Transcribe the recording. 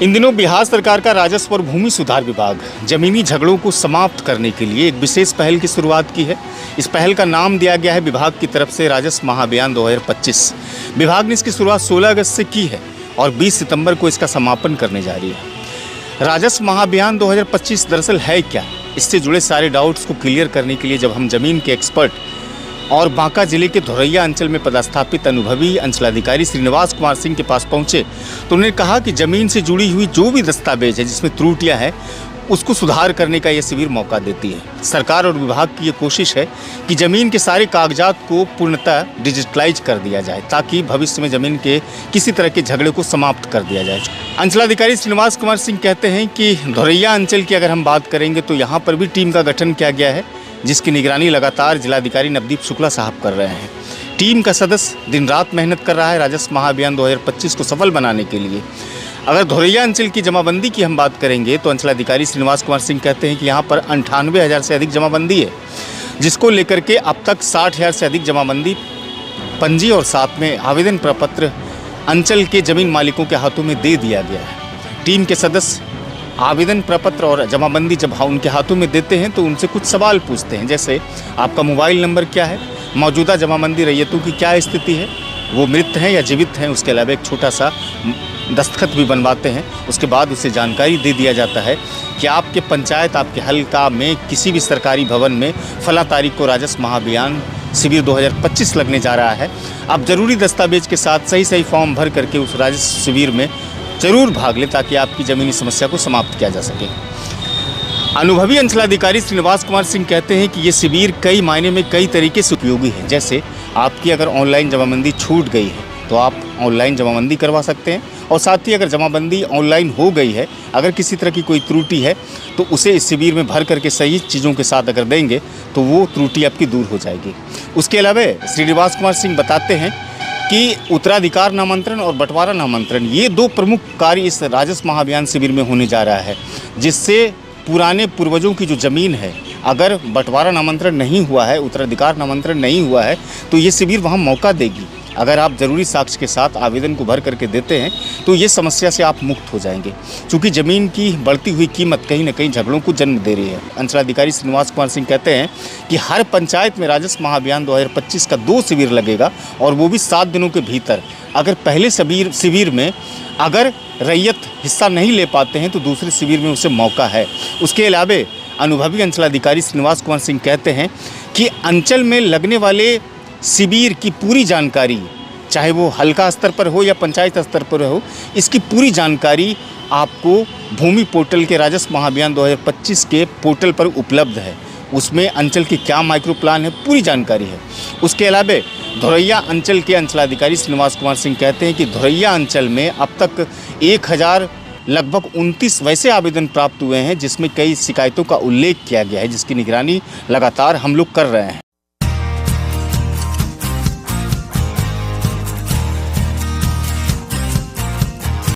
इन दिनों बिहार सरकार का राजस्व और भूमि सुधार विभाग जमीनी झगड़ों को समाप्त करने के लिए एक विशेष पहल की शुरुआत की है। इस पहल का नाम दिया गया है विभाग की तरफ से राजस्व महाअभियान 2025। विभाग ने इसकी शुरुआत 16 अगस्त से की है और 20 सितंबर को इसका समापन करने जा रही है। राजस्व महाअभियान 2025 दरअसल है क्या, इससे जुड़े सारे डाउट्स को क्लियर करने के लिए जब हम जमीन के एक्सपर्ट और बांका जिले के धोरैया अंचल में पदस्थापित अनुभवी अंचलाधिकारी श्रीनिवास कुमार सिंह के पास पहुंचे तो उन्होंने कहा कि जमीन से जुड़ी हुई जो भी दस्तावेज है जिसमें त्रुटियां हैं उसको सुधार करने का यह शिविर मौका देती है। सरकार और विभाग की ये कोशिश है कि जमीन के सारे कागजात को पूर्णतः डिजिटलाइज कर दिया जाए ताकि भविष्य में जमीन के किसी तरह के झगड़े को समाप्त कर दिया जाए। अंचलाधिकारी श्रीनिवास कुमार सिंह कहते हैं कि धोरैया अंचल की अगर हम बात करेंगे तो यहाँ पर भी टीम का गठन किया गया है जिसकी निगरानी लगातार जिलाधिकारी नवदीप शुक्ला साहब कर रहे हैं। टीम का सदस्य दिन रात मेहनत कर रहा है राजस्व महाअभियान 2025 को सफल बनाने के लिए। अगर धोरैया अंचल की जमाबंदी की हम बात करेंगे तो अंचलाधिकारी श्रीनिवास कुमार सिंह कहते हैं कि यहाँ पर 98,000 से अधिक जमाबंदी है, जिसको लेकर के अब तक 60,000 से अधिक जमाबंदी पंजी और साथ में आवेदन प्रपत्र अंचल के जमीन मालिकों के हाथों में दे दिया गया है। टीम के सदस्य आवेदन प्रपत्र और जमाबंदी जब उनके हाथों में देते हैं तो उनसे कुछ सवाल पूछते हैं, जैसे आपका मोबाइल नंबर क्या है, मौजूदा जमाबंदी रैयतों की क्या स्थिति है, वो मृत हैं या जीवित हैं। उसके अलावा एक छोटा सा दस्तखत भी बनवाते हैं। उसके बाद उसे जानकारी दे दिया जाता है कि आपके पंचायत, आपके हल्का में किसी भी सरकारी भवन में फला तारीख को राजस्व महाअभियान शिविर 2025 लगने जा रहा है। आप ज़रूरी दस्तावेज के साथ सही फॉर्म भर करके उस राजस्व शिविर में जरूर भाग लें ताकि आपकी ज़मीनी समस्या को समाप्त किया जा सके। अनुभवी अंचलाधिकारी श्रीनिवास कुमार सिंह कहते हैं कि ये शिविर कई मायने में कई तरीके से उपयोगी है। जैसे आपकी अगर ऑनलाइन जमाबंदी छूट गई है तो आप ऑनलाइन जमाबंदी करवा सकते हैं, और साथ ही अगर जमाबंदी ऑनलाइन हो गई है, अगर किसी तरह की कोई त्रुटि है तो उसे इस शिविर में भर करके सही चीज़ों के साथ अगर देंगे तो वो त्रुटि आपकी दूर हो जाएगी। उसके अलावा श्रीनिवास कुमार सिंह बताते हैं कि उत्तराधिकार नामांतरण और बंटवारा नामांतरण ये दो प्रमुख कार्य इस राजस्व महाअभियान शिविर में होने जा रहा है, जिससे पुराने पूर्वजों की जो ज़मीन है अगर बंटवारा नामांतरण नहीं हुआ है, उत्तराधिकार नामांतरण नहीं हुआ है तो ये शिविर वहाँ मौका देगी। अगर आप ज़रूरी साक्ष्य के साथ आवेदन को भर करके देते हैं तो ये समस्या से आप मुक्त हो जाएंगे, क्योंकि ज़मीन की बढ़ती हुई कीमत कहीं ना कहीं झगड़ों को जन्म दे रही है। अंचलाधिकारी श्रीनिवास कुमार सिंह कहते हैं कि हर पंचायत में राजस्व महाअभियान 2025 का 2 शिविर लगेगा और वो भी 7 दिनों के भीतर। अगर पहले शिविर में अगर रैयत हिस्सा नहीं ले पाते हैं तो दूसरे शिविर में उसे मौका है। उसके अलावा अनुभवी अंचलाधिकारी श्रीनिवास कुमार सिंह कहते हैं कि अंचल में लगने वाले शिविर की पूरी जानकारी, चाहे वो हल्का स्तर पर हो या पंचायत स्तर पर हो, इसकी पूरी जानकारी आपको भूमि पोर्टल के राजस्व महाअभियान 2025 के पोर्टल पर उपलब्ध है। उसमें अंचल की क्या माइक्रो प्लान है, पूरी जानकारी है। उसके अलावा धोरैया अंचल के अंचलाधिकारी श्रीनिवास कुमार सिंह कहते हैं कि धोरैया अंचल में अब तक 1000 लगभग 29 वैसे आवेदन प्राप्त हुए हैं जिसमें कई शिकायतों का उल्लेख किया गया है, जिसकी निगरानी लगातार हम लोग कर रहे हैं।